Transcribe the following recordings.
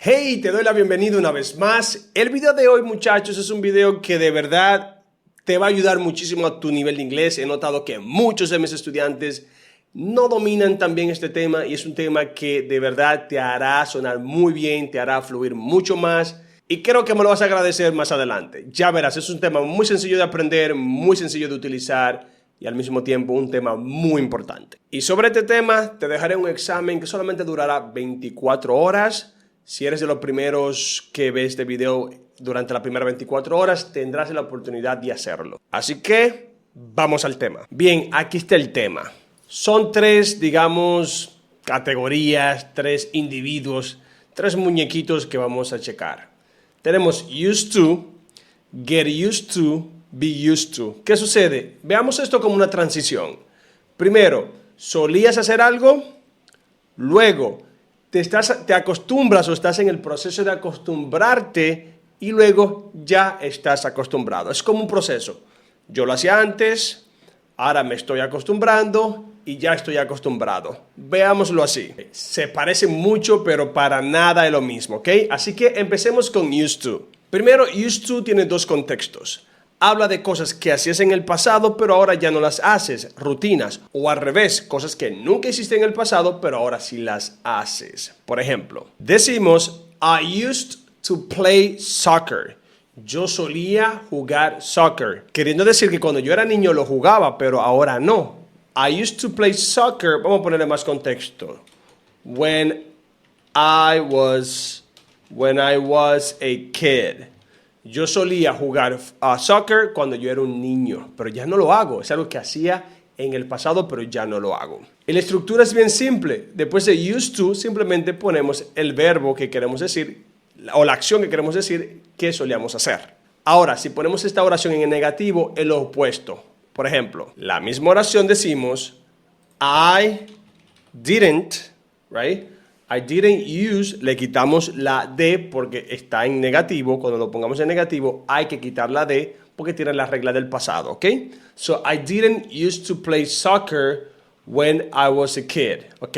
Hey, te doy la bienvenida una vez más. El video de hoy, muchachos, es un video que de verdad te va a ayudar muchísimo a tu nivel de inglés. He notado que muchos de mis estudiantes no dominan tan bien este tema y es un tema que de verdad te hará sonar muy bien, te hará fluir mucho más y creo que me lo vas a agradecer más adelante. Ya verás, es un tema muy sencillo de aprender, muy sencillo de utilizar y al mismo tiempo un tema muy importante. Y sobre este tema te dejaré un examen que solamente durará 24 horas. Si eres de los primeros que ve este video durante las primeras 24 horas, tendrás la oportunidad de hacerlo. Así que, vamos al tema. Bien, aquí está el tema. Son tres, digamos, categorías, tres individuos, tres muñequitos que vamos a checar. Tenemos used to, get used to, be used to. ¿Qué sucede? Veamos esto como una transición. Primero, solías hacer algo, luego te acostumbras o estás en el proceso de acostumbrarte y luego ya estás acostumbrado. Es como un proceso. Yo lo hacía antes, ahora me estoy acostumbrando y ya estoy acostumbrado. Veámoslo así. Se parecen mucho, pero para nada es lo mismo, ¿ok? Así que empecemos con used to. Primero, used to tiene dos contextos. Habla de cosas que hacías en el pasado, pero ahora ya no las haces, rutinas. O al revés, cosas que nunca hiciste en el pasado, pero ahora sí las haces. Por ejemplo, decimos, I used to play soccer. Yo solía jugar soccer. Queriendo decir que cuando yo era niño lo jugaba, pero ahora no. I used to play soccer. Vamos a ponerle más contexto. When I was a kid. Yo solía jugar soccer cuando yo era un niño, pero ya no lo hago. Es algo que hacía en el pasado, pero ya no lo hago. Y la estructura es bien simple. Después de used to, simplemente ponemos el verbo que queremos decir, o la acción que queremos decir, que solíamos hacer. Ahora, si ponemos esta oración en el negativo, es lo opuesto. Por ejemplo, la misma oración decimos, I didn't, right? I didn't use, le quitamos la D porque está en negativo. Cuando lo pongamos en negativo, hay que quitar la D porque tiene la regla del pasado, ¿ok? So, I didn't used to play soccer when I was a kid, ¿ok?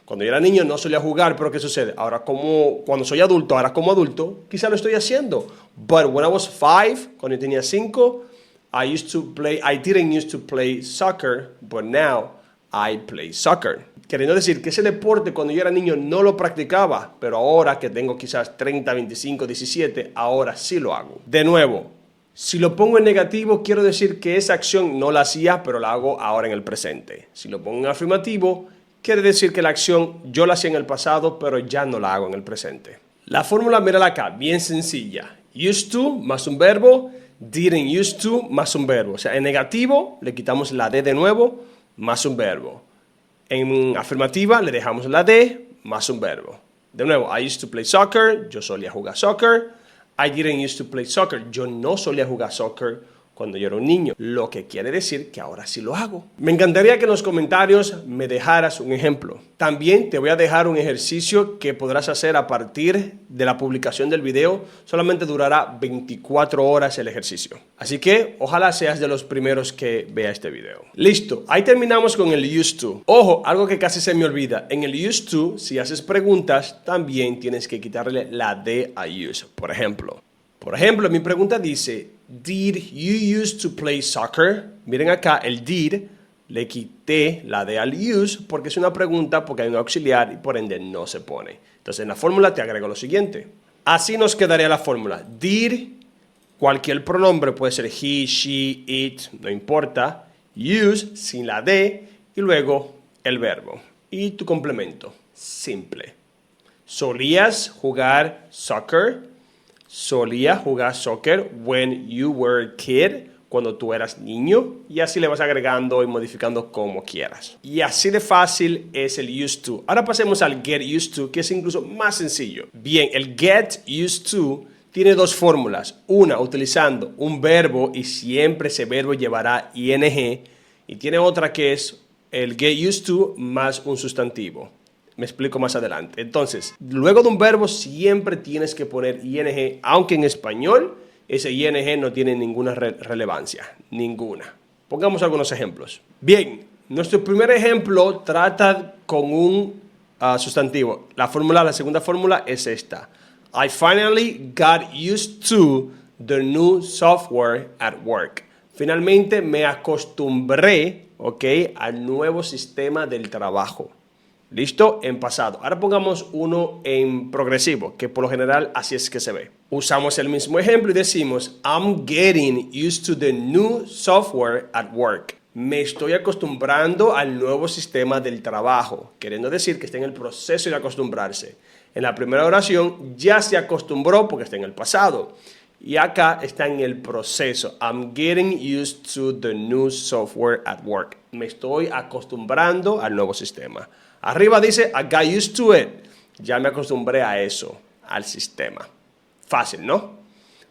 Cuando yo era niño no solía jugar, pero ¿qué sucede? Ahora cuando soy adulto, ahora como adulto, quizá lo estoy haciendo. But when I was 5, cuando yo tenía 5, I didn't used to play soccer, but now I play soccer. Queriendo decir que ese deporte cuando yo era niño no lo practicaba, pero ahora que tengo quizás 30, 25, 17, ahora sí lo hago. De nuevo, si lo pongo en negativo, quiero decir que esa acción no la hacía, pero la hago ahora en el presente. Si lo pongo en afirmativo, quiere decir que la acción yo la hacía en el pasado, pero ya no la hago en el presente. La fórmula, mírala acá, bien sencilla. Used to más un verbo, didn't used to más un verbo. O sea, en negativo le quitamos la D de nuevo, más un verbo. En afirmativa le dejamos la D más un verbo. De nuevo, I used to play soccer. Yo solía jugar soccer. I didn't used to play soccer. Yo no solía jugar soccer cuando yo era un niño. Lo que quiere decir que ahora sí lo hago. Me encantaría que en los comentarios me dejaras un ejemplo. También te voy a dejar un ejercicio que podrás hacer a partir de la publicación del video. Solamente durará 24 horas el ejercicio. Así que ojalá seas de los primeros que vea este video. Listo, ahí terminamos con el used to. Ojo, algo que casi se me olvida. En el used to, si haces preguntas, también tienes que quitarle la D a use. Por ejemplo, mi pregunta dice, did you used to play soccer? Miren acá, el did, le quité la D al use porque es una pregunta, porque hay un auxiliar y por ende no se pone. Entonces en la fórmula te agrego lo siguiente. Así nos quedaría la fórmula. Did, cualquier pronombre puede ser he, she, it, no importa. Use, sin la D, y luego el verbo. Y tu complemento, simple. ¿Solías jugar soccer? Solía jugar soccer when you were a kid, cuando tú eras niño, y así le vas agregando y modificando como quieras. Y así de fácil es el used to. Ahora pasemos al get used to, que es incluso más sencillo. Bien, el get used to tiene dos fórmulas. Una, utilizando un verbo y siempre ese verbo llevará ing. Y tiene otra que es el get used to más un sustantivo. Me explico más adelante. Entonces, luego de un verbo siempre tienes que poner ing, aunque en español ese ing no tiene ninguna relevancia, ninguna. Pongamos algunos ejemplos. Bien, nuestro primer ejemplo trata con un sustantivo. La segunda fórmula es esta. I finally got used to the new software at work. Finalmente me acostumbré, ¿ok?, al nuevo sistema del trabajo. ¿Listo? En pasado. Ahora pongamos uno en progresivo, que por lo general así es que se ve. Usamos el mismo ejemplo y decimos, I'm getting used to the new software at work. Me estoy acostumbrando al nuevo sistema del trabajo, queriendo decir que está en el proceso de acostumbrarse. En la primera oración ya se acostumbró porque está en el pasado. Y acá está en el proceso. I'm getting used to the new software at work. Me estoy acostumbrando al nuevo sistema. Arriba dice, I got used to it. Ya me acostumbré a eso, al sistema. Fácil, ¿no?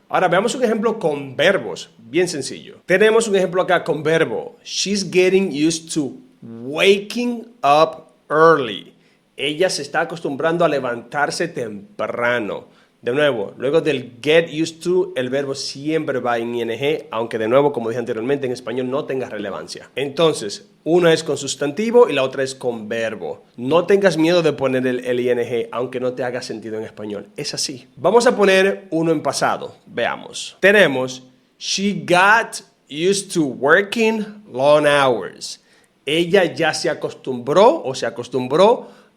Ahora veamos un ejemplo con verbos, bien sencillo. Tenemos un ejemplo acá con verbo. She's getting used to waking up early. Ella se está acostumbrando a levantarse temprano. De nuevo, luego del get used to, el verbo siempre va en ing, aunque de nuevo, como dije anteriormente, en español no tenga relevancia. Entonces, una es con sustantivo y la otra es con verbo. No tengas miedo de poner el ing, aunque no te haga sentido en español. Es así. Vamos a poner uno en pasado. Veamos. Tenemos, she got used to working long hours. Ella ya se acostumbró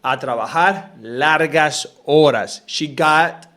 a trabajar largas horas. She got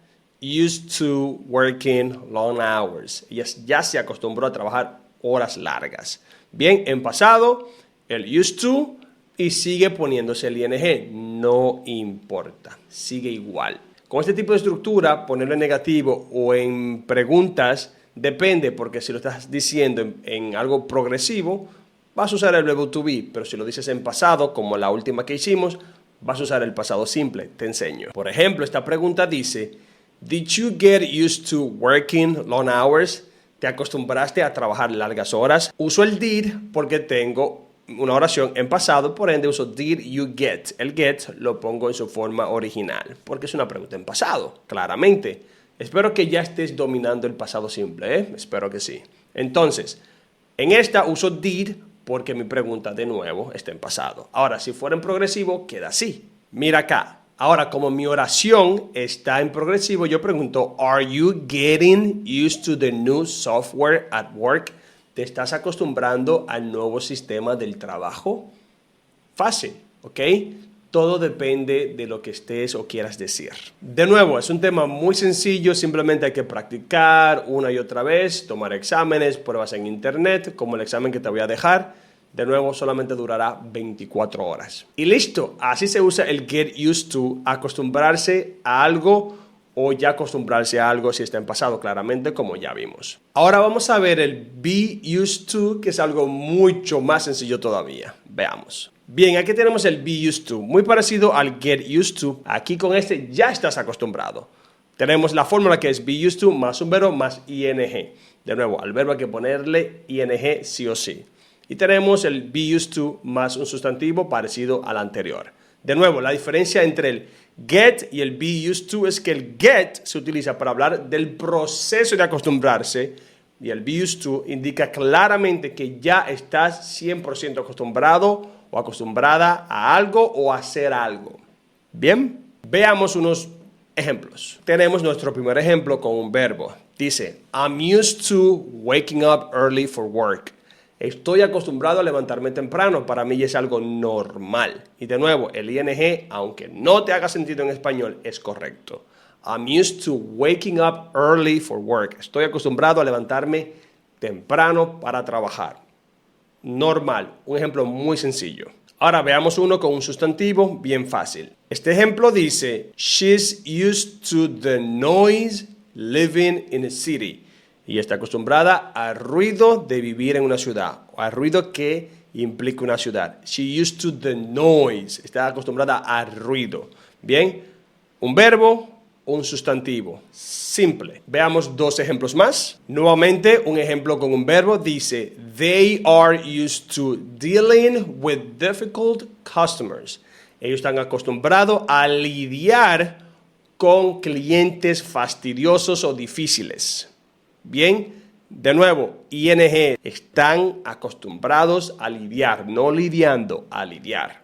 used to working long hours. Ella ya se acostumbró a trabajar horas largas. Bien, en pasado, el used to y sigue poniéndose el ing. No importa, sigue igual. Con este tipo de estructura, ponerlo en negativo o en preguntas depende, porque si lo estás diciendo en algo progresivo, vas a usar el verbo to be, pero si lo dices en pasado, como la última que hicimos, vas a usar el pasado simple. Te enseño. Por ejemplo, esta pregunta dice, Did you get used to working long hours? ¿Te acostumbraste a trabajar largas horas? Uso el did porque tengo una oración en pasado, por ende uso did you get. El get lo pongo en su forma original, porque es una pregunta en pasado, claramente. Espero que ya estés dominando el pasado simple, ¿eh? Espero que sí. Entonces, en esta uso did porque mi pregunta de nuevo está en pasado. Ahora, si fuera en progresivo, queda así. Mira acá. Ahora, como mi oración está en progresivo, yo pregunto, ¿Are you getting used to the new software at work? ¿Te estás acostumbrando al nuevo sistema del trabajo? Fácil, ¿ok? Todo depende de lo que estés o quieras decir. De nuevo, es un tema muy sencillo, simplemente hay que practicar una y otra vez, tomar exámenes, pruebas en internet, como el examen que te voy a dejar. De nuevo, solamente durará 24 horas. Y listo, así se usa el get used to, acostumbrarse a algo o ya acostumbrarse a algo si está en pasado, claramente, como ya vimos. Ahora vamos a ver el be used to, que es algo mucho más sencillo todavía. Veamos. Bien, aquí tenemos el be used to, muy parecido al get used to. Aquí con este ya estás acostumbrado. Tenemos la fórmula que es be used to más un verbo más ing. De nuevo, al verbo hay que ponerle ing sí o sí. Y tenemos el be used to más un sustantivo parecido al anterior. De nuevo, la diferencia entre el get y el be used to es que el get se utiliza para hablar del proceso de acostumbrarse y el be used to indica claramente que ya estás 100% acostumbrado o acostumbrada a algo o a hacer algo. Bien, veamos unos ejemplos. Tenemos nuestro primer ejemplo con un verbo. Dice, I'm used to waking up early for work. Estoy acostumbrado a levantarme temprano, para mí es algo normal. Y de nuevo, el ing, aunque no te haga sentido en español, es correcto. I'm used to waking up early for work. Estoy acostumbrado a levantarme temprano para trabajar. Normal, un ejemplo muy sencillo. Ahora veamos uno con un sustantivo bien fácil. Este ejemplo dice, she's used to the noise living in a city. Y está acostumbrada al ruido de vivir en una ciudad, o al ruido que implica una ciudad. She used to the noise. Está acostumbrada al ruido. Bien, un verbo, un sustantivo. Simple. Veamos dos ejemplos más. Nuevamente, un ejemplo con un verbo dice, they are used to dealing with difficult customers. Ellos están acostumbrados a lidiar con clientes fastidiosos o difíciles. Bien, de nuevo, ing, están acostumbrados a lidiar, no lidiando, a lidiar.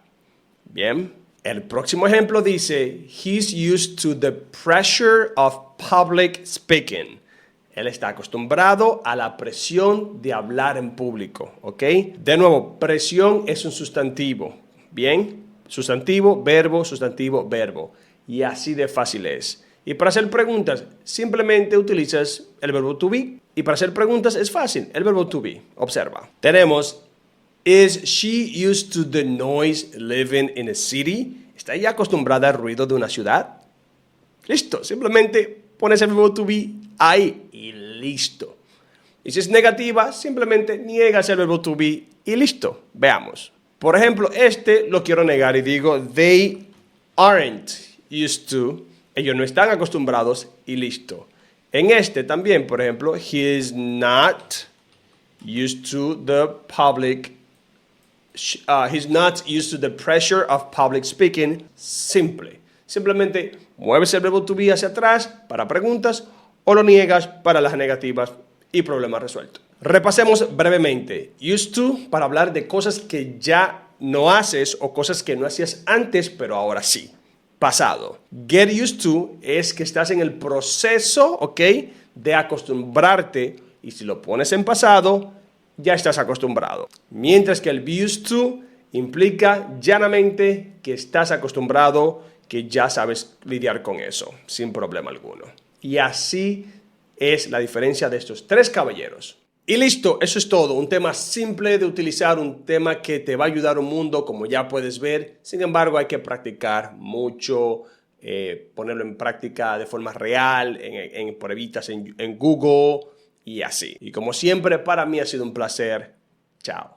Bien, El próximo ejemplo dice, he's used to the pressure of public speaking. Él está acostumbrado a la presión de hablar en público, ¿ok? De nuevo, presión es un sustantivo, ¿bien? Sustantivo, verbo. Y así de fácil es. Y para hacer preguntas, simplemente utilizas el verbo to be. Y para hacer preguntas es fácil, el verbo to be. Observa. Tenemos, is she used to the noise living in a city? ¿Está ella acostumbrada al ruido de una ciudad? Listo, simplemente pones el verbo to be ahí y listo. Y si es negativa, simplemente niegas el verbo to be y listo. Veamos. Por ejemplo, lo quiero negar y digo, they aren't used to. Ellos no están acostumbrados y listo. En también, por ejemplo, he is not used to the public. He's not used to the pressure of public speaking. Simple. Simplemente mueves el verbo to be hacia atrás para preguntas o lo niegas para las negativas y problema resuelto. Repasemos brevemente. Used to para hablar de cosas que ya no haces o cosas que no hacías antes, pero ahora sí. Pasado. Get used to es que estás en el proceso, ¿ok?, de acostumbrarte, y si lo pones en pasado, ya estás acostumbrado. Mientras que el be used to implica llanamente que estás acostumbrado, que ya sabes lidiar con eso, sin problema alguno. Y así es la diferencia de estos tres caballeros. Y listo, eso es todo. Un tema simple de utilizar, un tema que te va a ayudar un mundo, como ya puedes ver. Sin embargo, hay que practicar mucho, ponerlo en práctica de forma real, en pruebitas en Google y así. Y como siempre, para mí ha sido un placer. Chao.